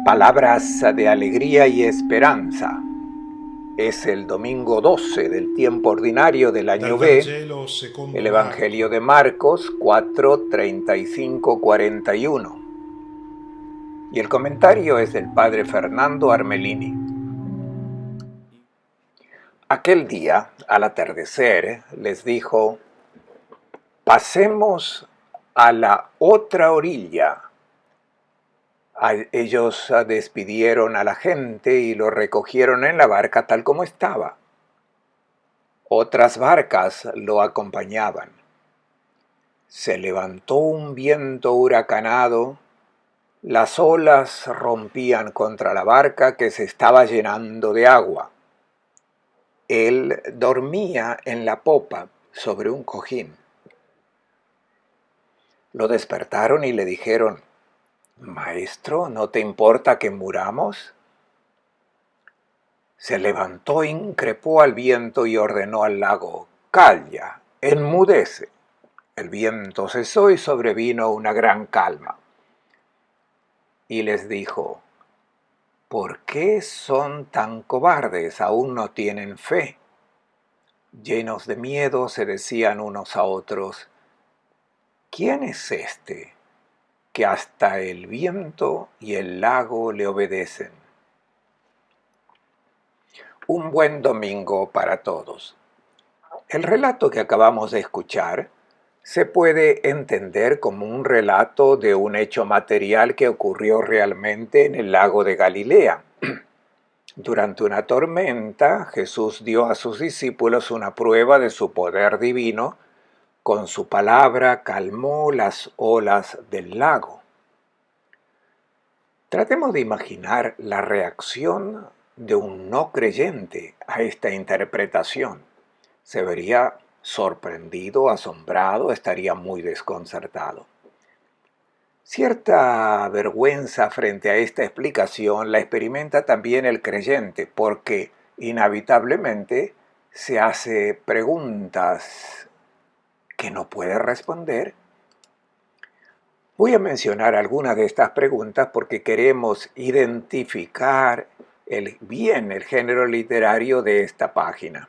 Palabras de alegría y esperanza. Es el domingo 12 del tiempo ordinario del año Dal B, Vangelo el secondo Evangelio de Marco. Marcos 4, 35, 41. Y el comentario es del padre Fernando Armelini. Aquel día, al atardecer, les dijo: pasemos a la otra orilla. Ellos despidieron a la gente y lo recogieron en la barca tal como estaba. Otras barcas lo acompañaban. Se levantó un viento huracanado, las olas rompían contra la barca que se estaba llenando de agua. Él dormía en la popa sobre un cojín. Lo despertaron y le dijeron: Maestro, ¿no te importa que muramos? Se levantó, increpó al viento y ordenó al lago: calla, enmudece. El viento cesó y sobrevino una gran calma. Y les dijo: ¿por qué son tan cobardes? ¿Aún no tienen fe? Llenos de miedo se decían unos a otros: ¿quién es este que hasta el viento y el lago le obedecen? Un buen domingo para todos. El relato que acabamos de escuchar se puede entender como un relato de un hecho material que ocurrió realmente en el lago de Galilea. Durante una tormenta, Jesús dio a sus discípulos una prueba de su poder divino. Con su palabra calmó las olas del lago. Tratemos de imaginar la reacción de un no creyente a esta interpretación. Se vería sorprendido, asombrado, estaría muy desconcertado. Cierta vergüenza frente a esta explicación la experimenta también el creyente, porque inevitablemente se hace preguntas que no puede responder. Voy a mencionar algunas de estas preguntas porque queremos identificar bien el género literario de esta página.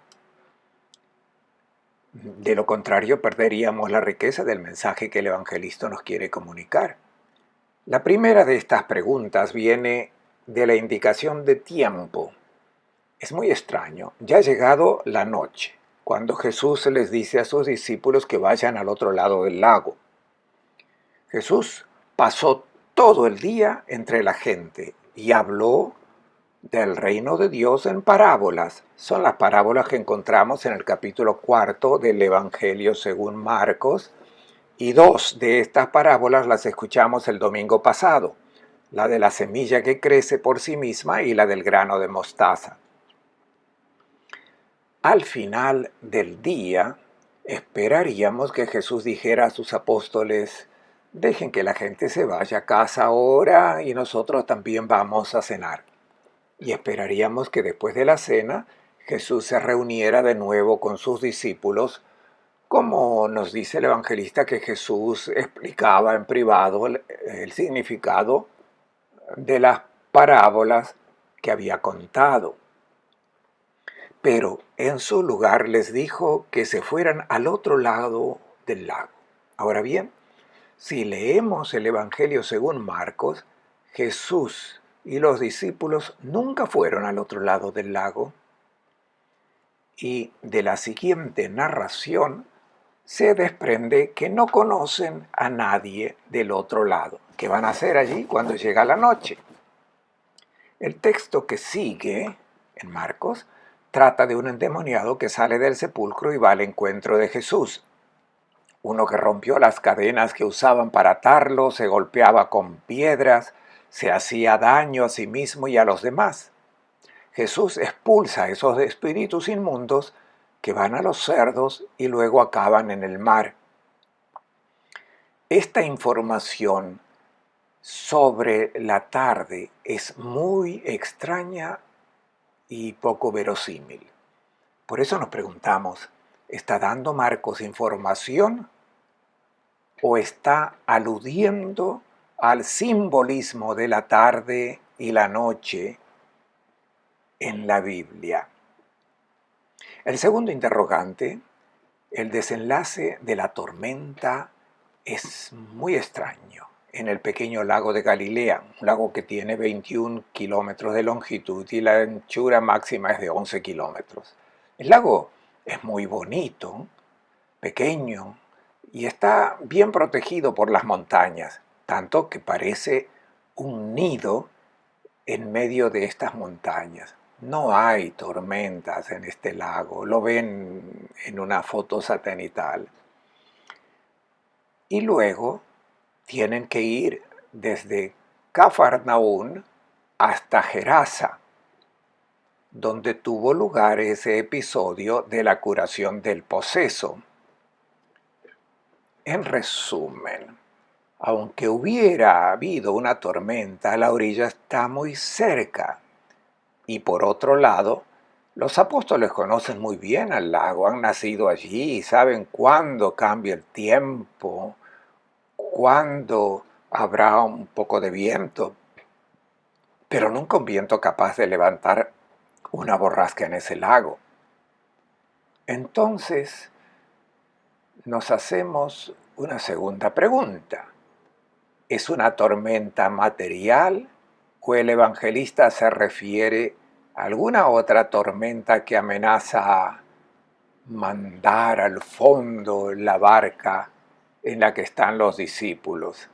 De lo contrario, perderíamos la riqueza del mensaje que el evangelista nos quiere comunicar. La primera de estas preguntas viene de la indicación de tiempo. Es muy extraño. Ya ha llegado la noche, cuando Jesús les dice a sus discípulos que vayan al otro lado del lago. Jesús pasó todo el día entre la gente y habló del reino de Dios en parábolas. Son las parábolas que encontramos en el capítulo 4 del Evangelio según Marcos, y dos de estas parábolas las escuchamos el domingo pasado, la de la semilla que crece por sí misma y la del grano de mostaza. Al final del día, esperaríamos que Jesús dijera a sus apóstoles: dejen que la gente se vaya a casa ahora y nosotros también vamos a cenar. Y esperaríamos que después de la cena Jesús se reuniera de nuevo con sus discípulos, como nos dice el evangelista que Jesús explicaba en privado el significado de las parábolas que había contado. Pero en su lugar les dijo que se fueran al otro lado del lago. Ahora bien, si leemos el Evangelio según Marcos, Jesús y los discípulos nunca fueron al otro lado del lago. Y de la siguiente narración se desprende que no conocen a nadie del otro lado. ¿Qué van a hacer allí cuando llega la noche? El texto que sigue en Marcos trata de un endemoniado que sale del sepulcro y va al encuentro de Jesús. Uno que rompió las cadenas que usaban para atarlo, se golpeaba con piedras, se hacía daño a sí mismo y a los demás. Jesús expulsa a esos espíritus inmundos que van a los cerdos y luego acaban en el mar. Esta información sobre la tarde es muy extraña y poco verosímil. Por eso nos preguntamos: ¿está dando Marcos información o está aludiendo al simbolismo de la tarde y la noche en la Biblia? El segundo interrogante, el desenlace de la tormenta es muy extraño. En el pequeño lago de Galilea, un lago que tiene 21 kilómetros de longitud y la anchura máxima es de 11 kilómetros. El lago es muy bonito, pequeño, y está bien protegido por las montañas, tanto que parece un nido en medio de estas montañas. No hay tormentas en este lago, lo ven en una foto satelital. Y luego tienen que ir desde Cafarnaún hasta Gerasa, donde tuvo lugar ese episodio de la curación del poseso. En resumen, aunque hubiera habido una tormenta, la orilla está muy cerca. Y por otro lado, los apóstoles conocen muy bien al lago, han nacido allí y saben cuándo cambia el tiempo, cuándo habrá un poco de viento, pero nunca un viento capaz de levantar una borrasca en ese lago. Entonces, nos hacemos una segunda pregunta. ¿Es una tormenta material o el evangelista se refiere a alguna otra tormenta que amenaza a mandar al fondo la barca en la que están los discípulos?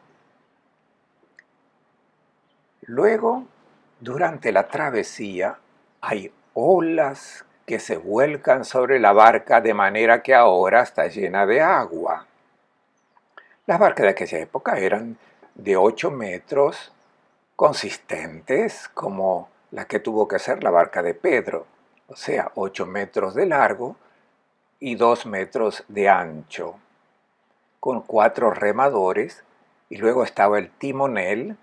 Luego, durante la travesía, hay olas que se vuelcan sobre la barca de manera que ahora está llena de agua. Las barcas de aquella época eran de 8 metros, consistentes, como la que tuvo que ser la barca de Pedro, o sea, 8 metros de largo y 2 metros de ancho, con 4 remadores, y luego estaba el timonel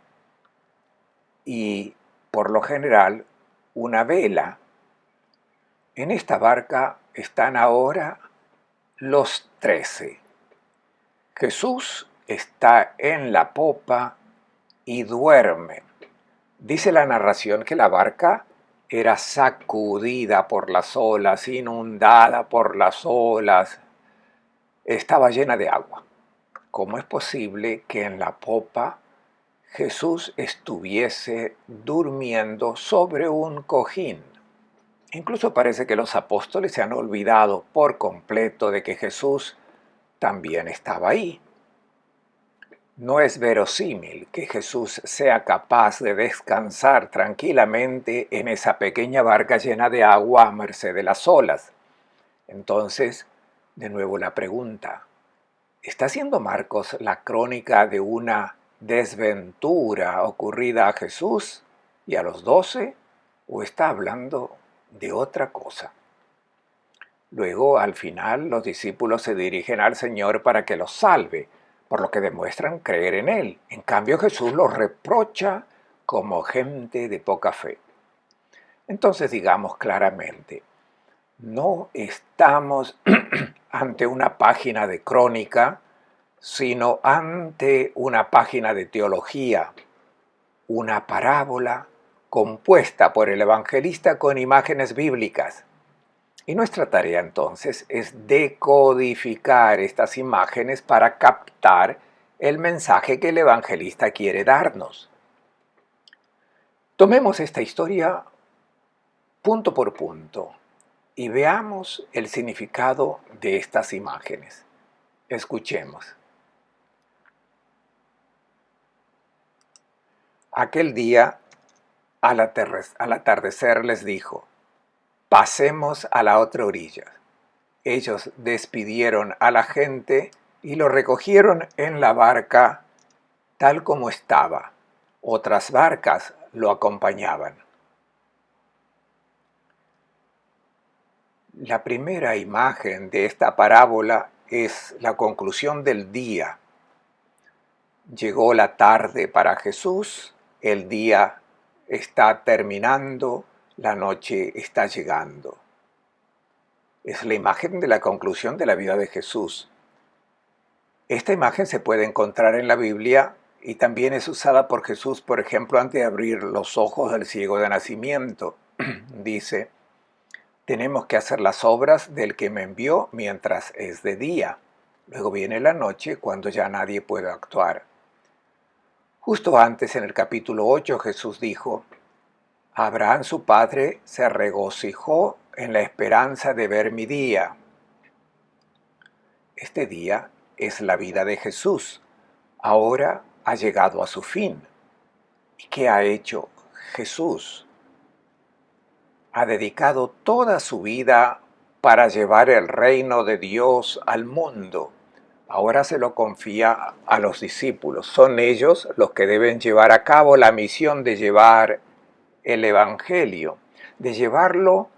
y, por lo general, una vela. En esta barca están ahora los 13. Jesús está en la popa y duerme. Dice la narración que la barca era sacudida por las olas, inundada por las olas, estaba llena de agua. ¿Cómo es posible que en la popa Jesús estuviese durmiendo sobre un cojín? Incluso parece que los apóstoles se han olvidado por completo de que Jesús también estaba ahí. No es verosímil que Jesús sea capaz de descansar tranquilamente en esa pequeña barca llena de agua a merced de las olas. Entonces, de nuevo la pregunta, ¿está haciendo Marcos la crónica de una desventura ocurrida a Jesús y a los 12 o está hablando de otra cosa? Luego, al final, los discípulos se dirigen al Señor para que los salve, por lo que demuestran creer en Él. En cambio, Jesús los reprocha como gente de poca fe. Entonces, digamos claramente, no estamos ante una página de crónica, sino ante una página de teología, una parábola compuesta por el evangelista con imágenes bíblicas. Y nuestra tarea entonces es decodificar estas imágenes para captar el mensaje que el evangelista quiere darnos. Tomemos esta historia punto por punto y veamos el significado de estas imágenes. Escuchemos. Aquel día, al atardecer, les dijo: pasemos a la otra orilla. Ellos despidieron a la gente y lo recogieron en la barca tal como estaba. Otras barcas lo acompañaban. La primera imagen de esta parábola es la conclusión del día. Llegó la tarde para Jesús, el día está terminando, la noche está llegando. Es la imagen de la conclusión de la vida de Jesús. Esta imagen se puede encontrar en la Biblia y también es usada por Jesús, por ejemplo, antes de abrir los ojos del ciego de nacimiento. Dice, tenemos que hacer las obras del que me envió mientras es de día. Luego viene la noche cuando ya nadie puede actuar. Justo antes, en el capítulo 8, Jesús dijo, Abraham su padre se regocijó en la esperanza de ver mi día. Este día es la vida de Jesús. Ahora ha llegado a su fin. ¿Y qué ha hecho Jesús? Ha dedicado toda su vida para llevar el reino de Dios al mundo. Ahora se lo confía a los discípulos. Son ellos los que deben llevar a cabo la misión de llevar el Evangelio, de llevarlo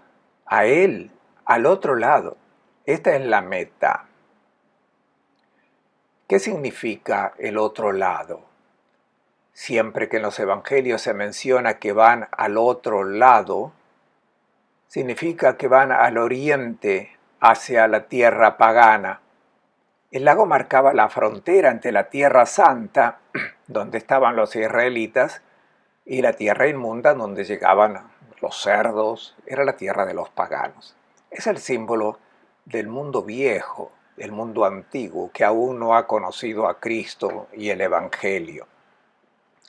a Él, al otro lado. Esta es la meta. ¿Qué significa el otro lado? Siempre que en los Evangelios se menciona que van al otro lado, significa que van al oriente, hacia la tierra pagana. El lago marcaba la frontera entre la tierra santa, donde estaban los israelitas, y la tierra inmunda, donde llegaban los cerdos, era la tierra de los paganos. Es el símbolo del mundo viejo, del mundo antiguo, que aún no ha conocido a Cristo y el Evangelio.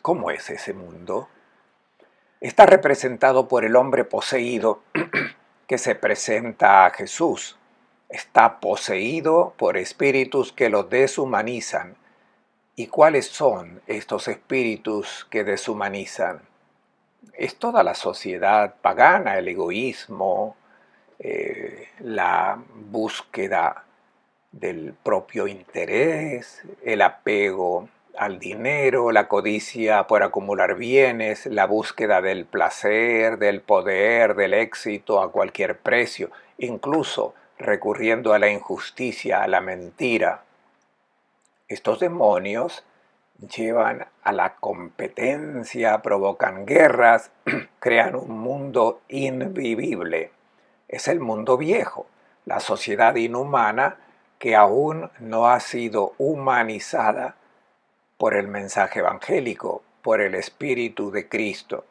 ¿Cómo es ese mundo? Está representado por el hombre poseído que se presenta a Jesús. Está poseído por espíritus que lo deshumanizan. ¿Y cuáles son estos espíritus que deshumanizan? Es toda la sociedad pagana, el egoísmo, la búsqueda del propio interés, el apego al dinero, la codicia por acumular bienes, la búsqueda del placer, del poder, del éxito a cualquier precio, incluso recurriendo a la injusticia, a la mentira. Estos demonios llevan a la competencia, provocan guerras, crean un mundo invivible. Es el mundo viejo, la sociedad inhumana que aún no ha sido humanizada por el mensaje evangélico, por el Espíritu de Cristo.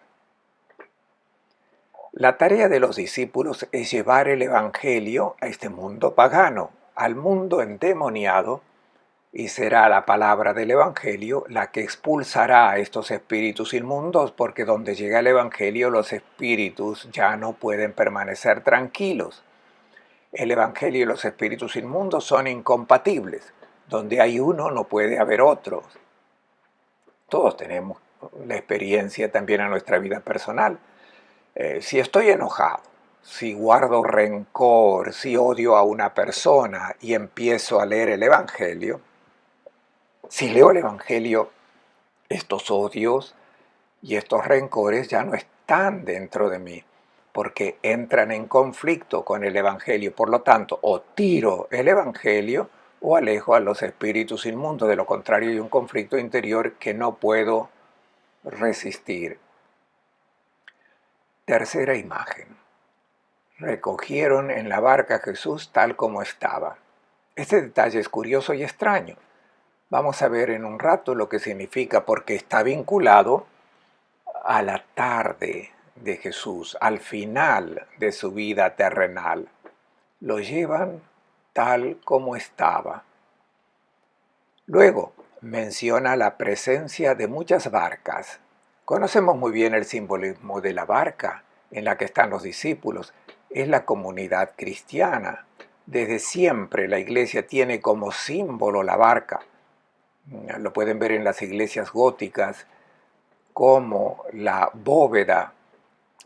La tarea de los discípulos es llevar el Evangelio a este mundo pagano, al mundo endemoniado, y será la palabra del Evangelio la que expulsará a estos espíritus inmundos, porque donde llega el Evangelio los espíritus ya no pueden permanecer tranquilos. El Evangelio y los espíritus inmundos son incompatibles. Donde hay uno no puede haber otro. Todos tenemos la experiencia también en nuestra vida personal. Si estoy enojado, si guardo rencor, si odio a una persona y empiezo a leer el Evangelio, si leo el Evangelio, estos odios y estos rencores ya no están dentro de mí, porque entran en conflicto con el Evangelio. Por lo tanto, o tiro el Evangelio o alejo a los espíritus inmundos. De lo contrario, hay un conflicto interior que no puedo resistir. Tercera imagen. Recogieron en la barca a Jesús tal como estaba. Este detalle es curioso y extraño. Vamos a ver en un rato lo que significa, porque está vinculado a la tarde de Jesús, al final de su vida terrenal. Lo llevan tal como estaba. Luego menciona la presencia de muchas barcas. Conocemos muy bien el simbolismo de la barca en la que están los discípulos. Es la comunidad cristiana. Desde siempre la iglesia tiene como símbolo la barca. Lo pueden ver en las iglesias góticas, como la bóveda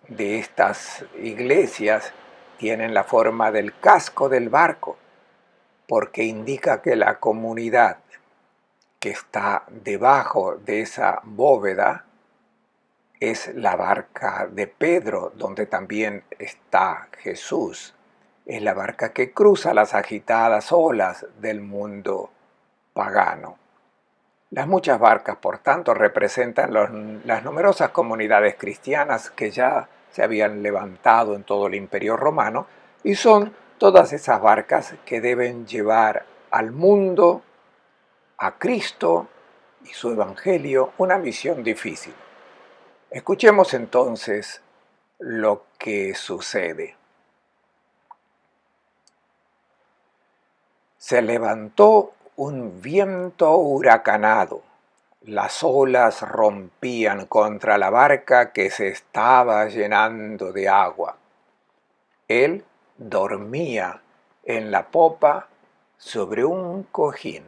de estas iglesias tienen la forma del casco del barco, porque indica que la comunidad que está debajo de esa bóveda es la barca de Pedro, donde también está Jesús. Es la barca que cruza las agitadas olas del mundo pagano. Las muchas barcas, por tanto, representan las numerosas comunidades cristianas que ya se habían levantado en todo el Imperio Romano, y son todas esas barcas que deben llevar al mundo, a Cristo y su evangelio una misión difícil. Escuchemos entonces lo que sucede. Se levantó un viento huracanado. Las olas rompían contra la barca que se estaba llenando de agua. Él dormía en la popa sobre un cojín.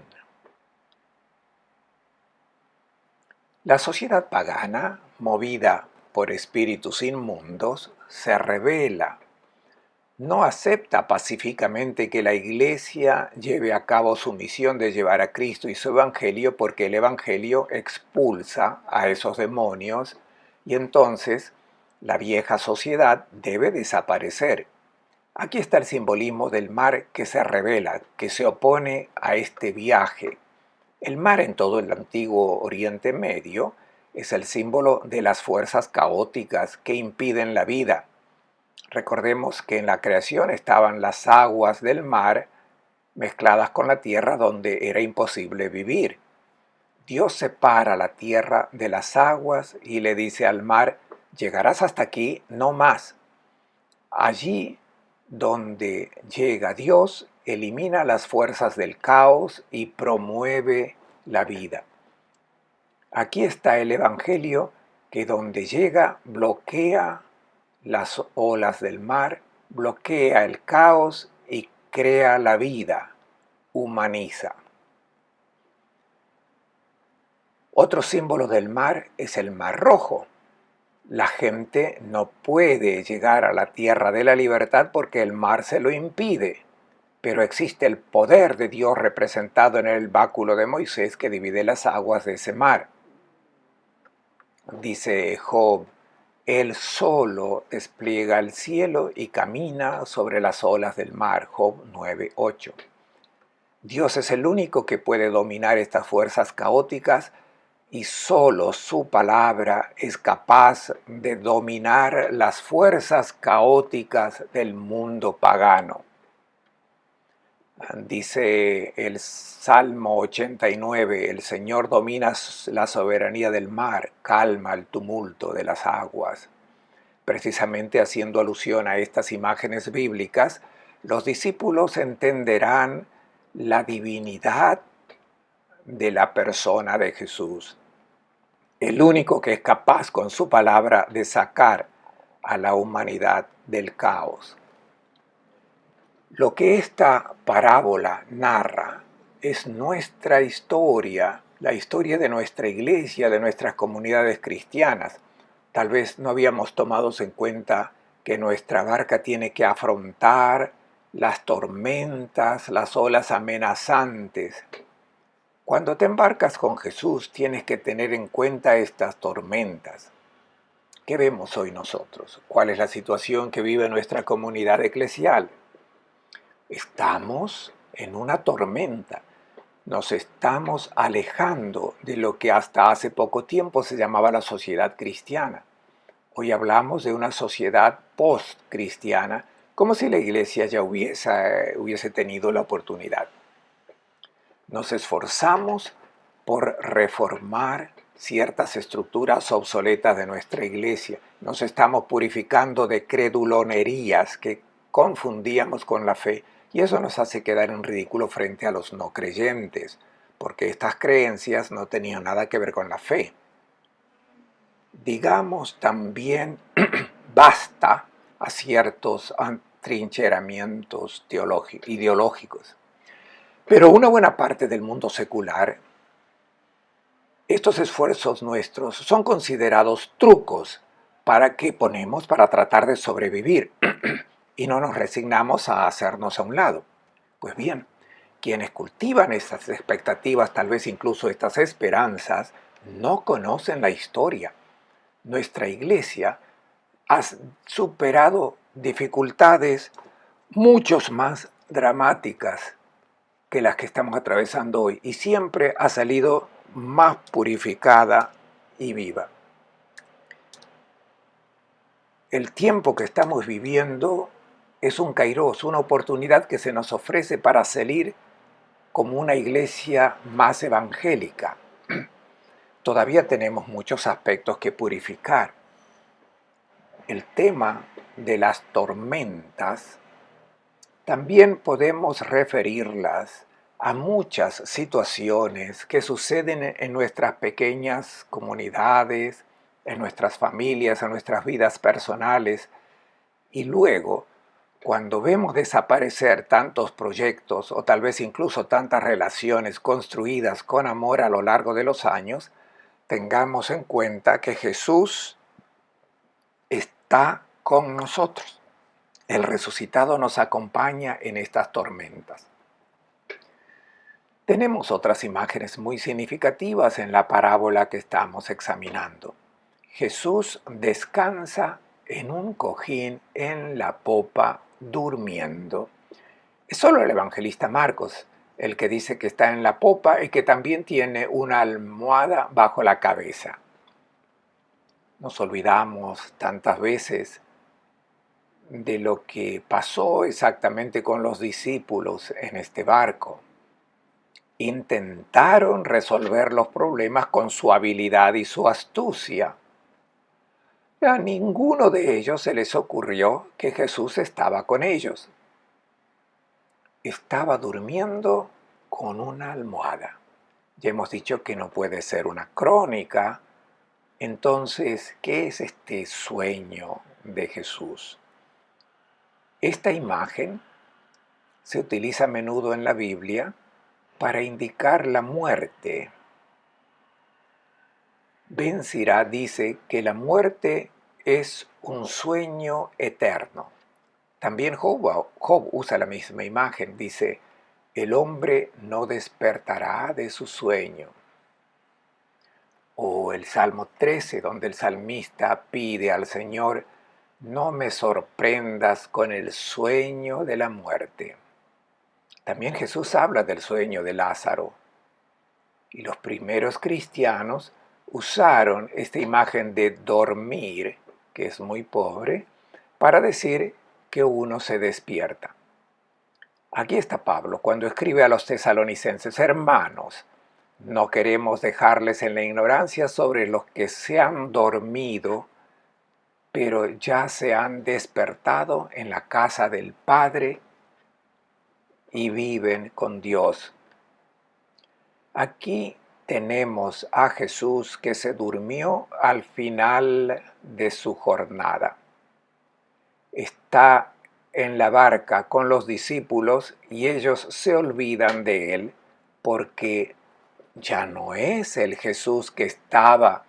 La sociedad pagana, movida por espíritus inmundos, se rebela. No acepta pacíficamente que la Iglesia lleve a cabo su misión de llevar a Cristo y su Evangelio, porque el Evangelio expulsa a esos demonios y entonces la vieja sociedad debe desaparecer. Aquí está el simbolismo del mar que se rebela, que se opone a este viaje. El mar en todo el antiguo Oriente Medio es el símbolo de las fuerzas caóticas que impiden la vida. Recordemos que en la creación estaban las aguas del mar mezcladas con la tierra donde era imposible vivir. Dios separa la tierra de las aguas y le dice al mar: llegarás hasta aquí, no más. Allí donde llega Dios, elimina las fuerzas del caos y promueve la vida. Aquí está el Evangelio, que donde llega bloquea las olas del mar, bloquea el caos y crea la vida, humaniza. Otro símbolo del mar es el Mar Rojo. La gente no puede llegar a la tierra de la libertad porque el mar se lo impide, pero existe el poder de Dios representado en el báculo de Moisés que divide las aguas de ese mar. Dice Job: Él solo despliega el cielo y camina sobre las olas del mar. Job 9:8. Dios es el único que puede dominar estas fuerzas caóticas y solo su palabra es capaz de dominar las fuerzas caóticas del mundo pagano. Dice el Salmo 89, el Señor domina la soberanía del mar, calma el tumulto de las aguas. Precisamente haciendo alusión a estas imágenes bíblicas, los discípulos entenderán la divinidad de la persona de Jesús, el único que es capaz con su palabra de sacar a la humanidad del caos. Lo que esta parábola narra es nuestra historia, la historia de nuestra iglesia, de nuestras comunidades cristianas. Tal vez no habíamos tomado en cuenta que nuestra barca tiene que afrontar las tormentas, las olas amenazantes. Cuando te embarcas con Jesús tienes que tener en cuenta estas tormentas. ¿Qué vemos hoy nosotros? ¿Cuál es la situación que vive nuestra comunidad eclesial? Estamos en una tormenta. Nos estamos alejando de lo que hasta hace poco tiempo se llamaba la sociedad cristiana. Hoy hablamos de una sociedad post-cristiana, como si la iglesia ya hubiese tenido la oportunidad. Nos esforzamos por reformar ciertas estructuras obsoletas de nuestra iglesia. Nos estamos purificando de credulonerías que confundíamos con la fe, y eso nos hace quedar en ridículo frente a los no creyentes, porque estas creencias no tenían nada que ver con la fe. Digamos también basta a ciertos atrincheramientos ideológicos. Pero una buena parte del mundo secular, estos esfuerzos nuestros son considerados trucos para tratar de sobrevivir y no nos resignamos a hacernos a un lado. Pues bien, quienes cultivan estas expectativas, tal vez incluso estas esperanzas, no conocen la historia. Nuestra iglesia ha superado dificultades muchos más dramáticas que las que estamos atravesando hoy, y siempre ha salido más purificada y viva. El tiempo que estamos viviendo es un kairos, una oportunidad que se nos ofrece para salir como una iglesia más evangélica. todavía tenemos muchos aspectos que purificar. El tema de las tormentas también podemos referirlas a muchas situaciones que suceden en nuestras pequeñas comunidades, en nuestras familias, en nuestras vidas personales, y luego, cuando vemos desaparecer tantos proyectos o tal vez incluso tantas relaciones construidas con amor a lo largo de los años, tengamos en cuenta que Jesús está con nosotros. El resucitado nos acompaña en estas tormentas. Tenemos otras imágenes muy significativas en la parábola que estamos examinando. Jesús descansa en un cojín en la popa durmiendo. Es solo el evangelista Marcos el que dice que está en la popa y que también tiene una almohada bajo la cabeza. Nos olvidamos tantas veces de lo que pasó exactamente con los discípulos en este barco. Intentaron resolver los problemas con su habilidad y su astucia. A ninguno de ellos se les ocurrió que Jesús estaba con ellos. Estaba durmiendo con una almohada. Ya hemos dicho que no puede ser una crónica. Entonces, ¿qué es este sueño de Jesús? Esta imagen se utiliza a menudo en la Biblia para indicar la muerte. Ben Sirá dice que la muerte es un sueño eterno. También Job usa la misma imagen, dice, el hombre no despertará de su sueño. O el Salmo 13, donde el salmista pide al Señor, no me sorprendas con el sueño de la muerte. También Jesús habla del sueño de Lázaro. Y los primeros cristianos usaron esta imagen de dormir, que es muy pobre, para decir que uno se despierta. Aquí está Pablo cuando escribe a los tesalonicenses: hermanos, no queremos dejarles en la ignorancia sobre los que se han dormido, pero ya se han despertado en la casa del Padre y viven con Dios. Aquí tenemos a Jesús que se durmió al final de su jornada. Está en la barca con los discípulos y ellos se olvidan de él porque ya no es el Jesús que estaba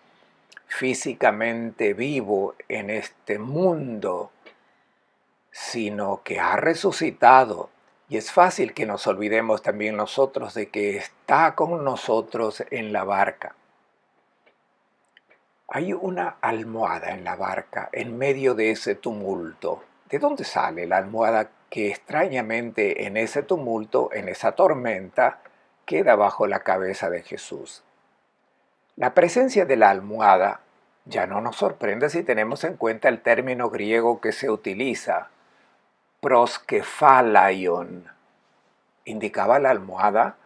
físicamente vivo en este mundo, sino que ha resucitado. Y es fácil que nos olvidemos también nosotros de que está con nosotros en la barca. Hay una almohada en la barca en medio de ese tumulto. ¿De dónde sale la almohada que extrañamente en ese tumulto, en esa tormenta, queda bajo la cabeza de Jesús? La presencia de la almohada ya no nos sorprende si tenemos en cuenta el término griego que se utiliza, proskefalaion. Indicaba la almohada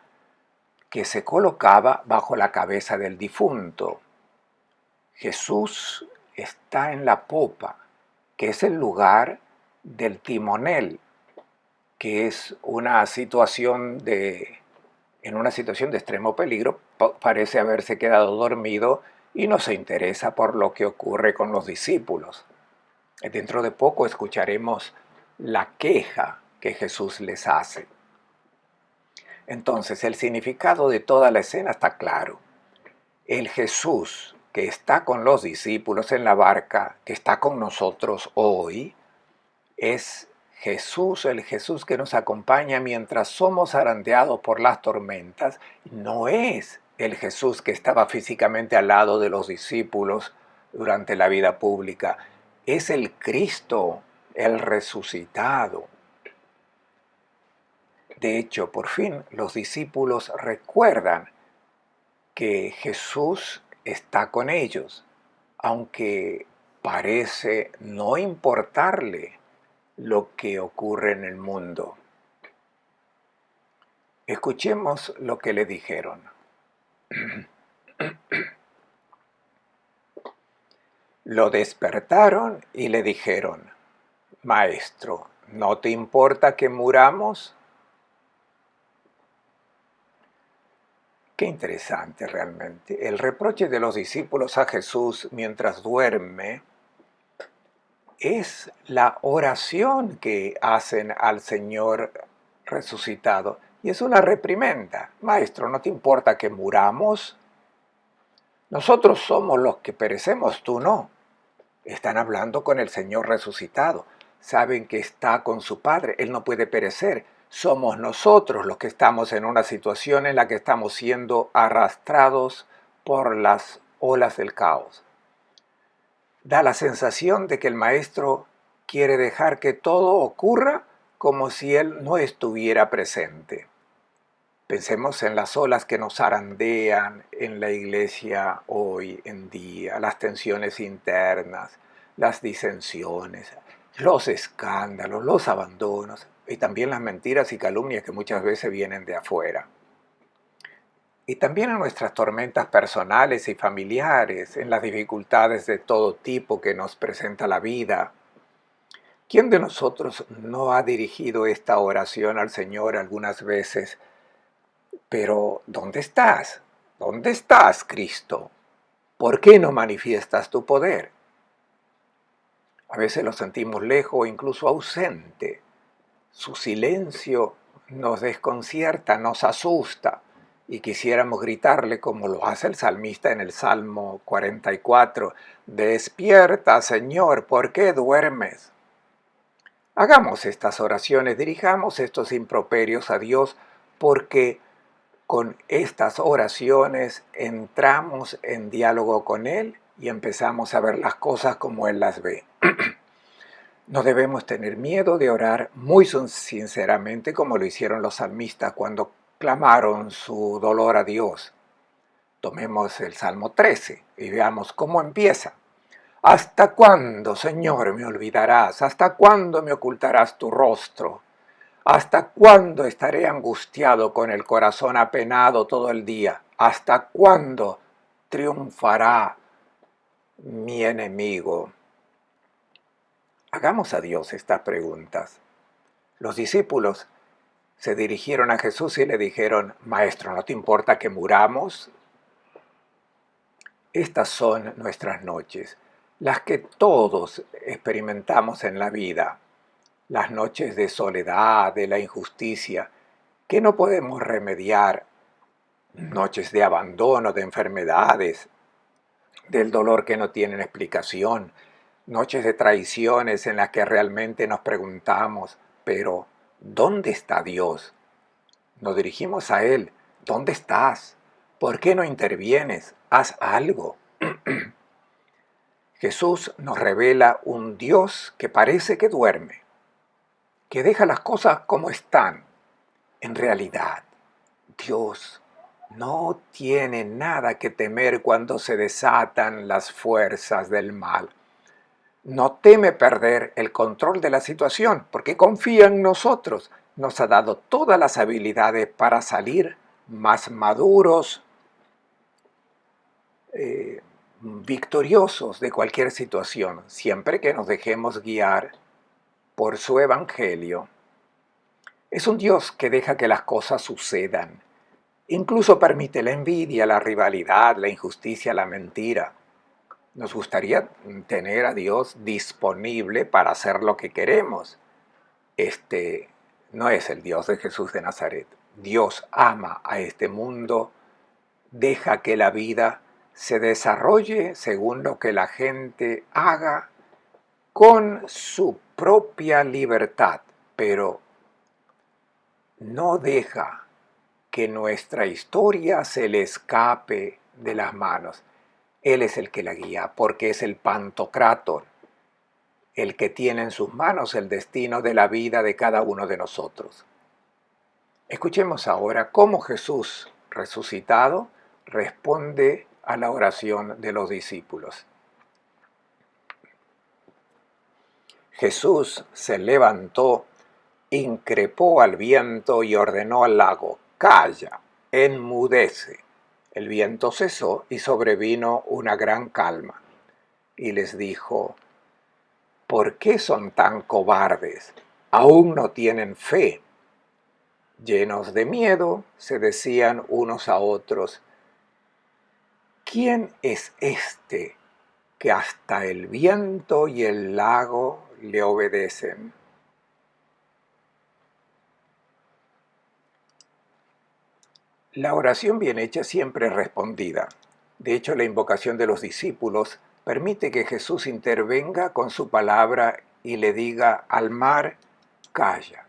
que se colocaba bajo la cabeza del difunto. Jesús está en la popa, que es el lugar del timonel, que es una situación en una situación de extremo peligro, parece haberse quedado dormido y no se interesa por lo que ocurre con los discípulos. Dentro de poco escucharemos la queja que Jesús les hace. Entonces, el significado de toda la escena está claro. El Jesús que está con los discípulos en la barca, que está con nosotros hoy, es Jesús, el Jesús que nos acompaña mientras somos zarandeados por las tormentas. No es el Jesús que estaba físicamente al lado de los discípulos durante la vida pública. Es el Cristo, el resucitado. De hecho, por fin los discípulos recuerdan que Jesús está con ellos, aunque parece no importarle lo que ocurre en el mundo. Escuchemos lo que le dijeron. Lo despertaron y le dijeron: Maestro, ¿no te importa que muramos? Qué interesante realmente. El reproche de los discípulos a Jesús mientras duerme es la oración que hacen al Señor resucitado. Y es una reprimenda. Maestro, ¿no te importa que muramos? Nosotros somos los que perecemos, tú no. Están hablando con el Señor resucitado. Saben que está con su Padre. Él no puede perecer. Somos nosotros los que estamos en una situación en la que estamos siendo arrastrados por las olas del caos. Da la sensación de que el Maestro quiere dejar que todo ocurra como si Él no estuviera presente. Pensemos en las olas que nos zarandean en la iglesia hoy en día, las tensiones internas, las disensiones, los escándalos, los abandonos y también las mentiras y calumnias que muchas veces vienen de afuera. Y también en nuestras tormentas personales y familiares, en las dificultades de todo tipo que nos presenta la vida. ¿Quién de nosotros no ha dirigido esta oración al Señor algunas veces? Pero, ¿dónde estás? ¿Dónde estás, Cristo? ¿Por qué no manifiestas tu poder? A veces lo sentimos lejos o incluso ausente. Su silencio nos desconcierta, nos asusta y quisiéramos gritarle como lo hace el salmista en el Salmo 44. Despierta, Señor, ¿por qué duermes? Hagamos estas oraciones, dirijamos estos improperios a Dios porque con estas oraciones entramos en diálogo con Él y empezamos a ver las cosas como Él las ve. No debemos tener miedo de orar muy sinceramente como lo hicieron los salmistas cuando clamaron su dolor a Dios. Tomemos el Salmo 13 y veamos cómo empieza. ¿Hasta cuándo, Señor, me olvidarás? ¿Hasta cuándo me ocultarás tu rostro? ¿Hasta cuándo estaré angustiado con el corazón apenado todo el día? ¿Hasta cuándo triunfará mi enemigo? Hagamos a Dios estas preguntas. Los discípulos se dirigieron a Jesús y le dijeron: Maestro, ¿no te importa que muramos? Estas son nuestras noches, las que todos experimentamos en la vida. Las noches de soledad, de la injusticia, que no podemos remediar, noches de abandono, de enfermedades, del dolor que no tienen explicación, noches de traiciones en las que realmente nos preguntamos, pero ¿dónde está Dios? Nos dirigimos a Él. ¿Dónde estás? ¿Por qué no intervienes? Haz algo. Jesús nos revela un Dios que parece que duerme, que deja las cosas como están. En realidad, Dios no tiene nada que temer cuando se desatan las fuerzas del mal. No teme perder el control de la situación porque confía en nosotros. Nos ha dado todas las habilidades para salir más maduros, victoriosos de cualquier situación, siempre que nos dejemos guiar por su evangelio. Es un Dios que deja que las cosas sucedan. Incluso permite la envidia, la rivalidad, la injusticia, la mentira. Nos gustaría tener a Dios disponible para hacer lo que queremos. Este no es el Dios de Jesús de Nazaret. Dios ama a este mundo, deja que la vida se desarrolle según lo que la gente haga con su propia libertad, pero no deja que nuestra historia se le escape de las manos. Él es el que la guía, porque es el Pantocrátor, el que tiene en sus manos el destino de la vida de cada uno de nosotros. Escuchemos ahora cómo Jesús resucitado responde a la oración de los discípulos. Jesús se levantó, increpó al viento y ordenó al lago: calla, enmudece. El viento cesó y sobrevino una gran calma. y les dijo: ¿por qué son tan cobardes? ¿Aún no tienen fe? Llenos de miedo, se decían unos a otros: ¿quién es este que hasta el viento y el lago le obedecen? La oración bien hecha siempre es respondida. De hecho, la invocación de los discípulos permite que Jesús intervenga con su palabra y le diga al mar: calla,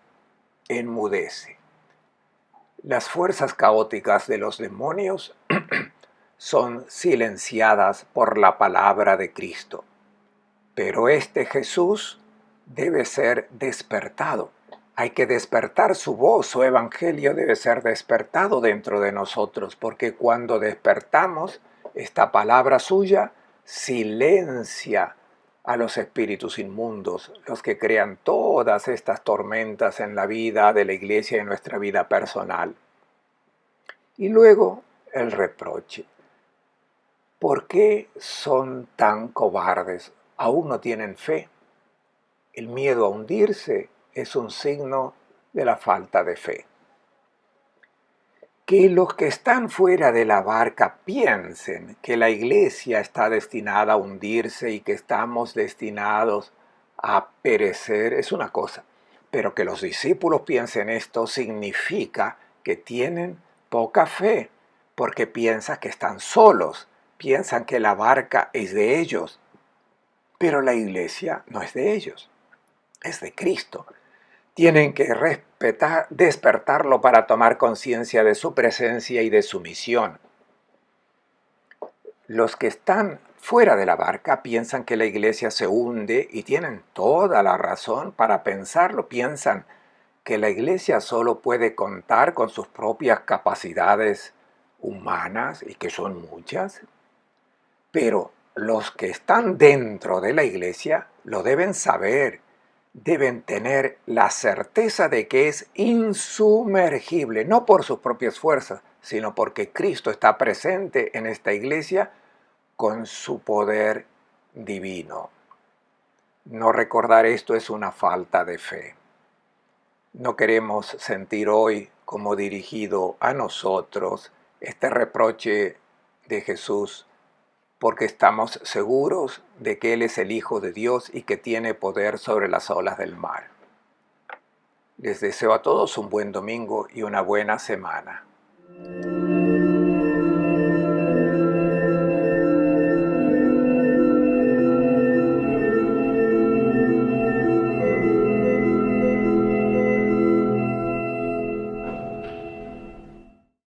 enmudece. Las fuerzas caóticas de los demonios son silenciadas por la palabra de Cristo. Pero este Jesús debe ser despertado. Hay que despertar su voz, su evangelio debe ser despertado dentro de nosotros, porque cuando despertamos, esta palabra suya silencia a los espíritus inmundos, los que crean todas estas tormentas en la vida de la iglesia y en nuestra vida personal. Y luego el reproche. ¿Por qué son tan cobardes? ¿Aún no tienen fe? El miedo a hundirse es un signo de la falta de fe. Que los que están fuera de la barca piensen que la iglesia está destinada a hundirse y que estamos destinados a perecer es una cosa, pero que los discípulos piensen esto significa que tienen poca fe, porque piensan que están solos, piensan que la barca es de ellos, pero la iglesia no es de ellos, es de Cristo. Tienen que despertarlo para tomar conciencia de su presencia y de su misión. Los que están fuera de la barca piensan que la iglesia se hunde y tienen toda la razón para pensarlo. Piensan que la iglesia solo puede contar con sus propias capacidades humanas y que son muchas. Pero los que están dentro de la iglesia lo deben saber. Deben tener la certeza de que es insumergible, no por sus propias fuerzas, sino porque Cristo está presente en esta iglesia con su poder divino. No recordar esto es una falta de fe. No queremos sentir hoy como dirigido a nosotros este reproche de Jesús, porque estamos seguros de que Él es el Hijo de Dios y que tiene poder sobre las olas del mar. Les deseo a todos un buen domingo y una buena semana.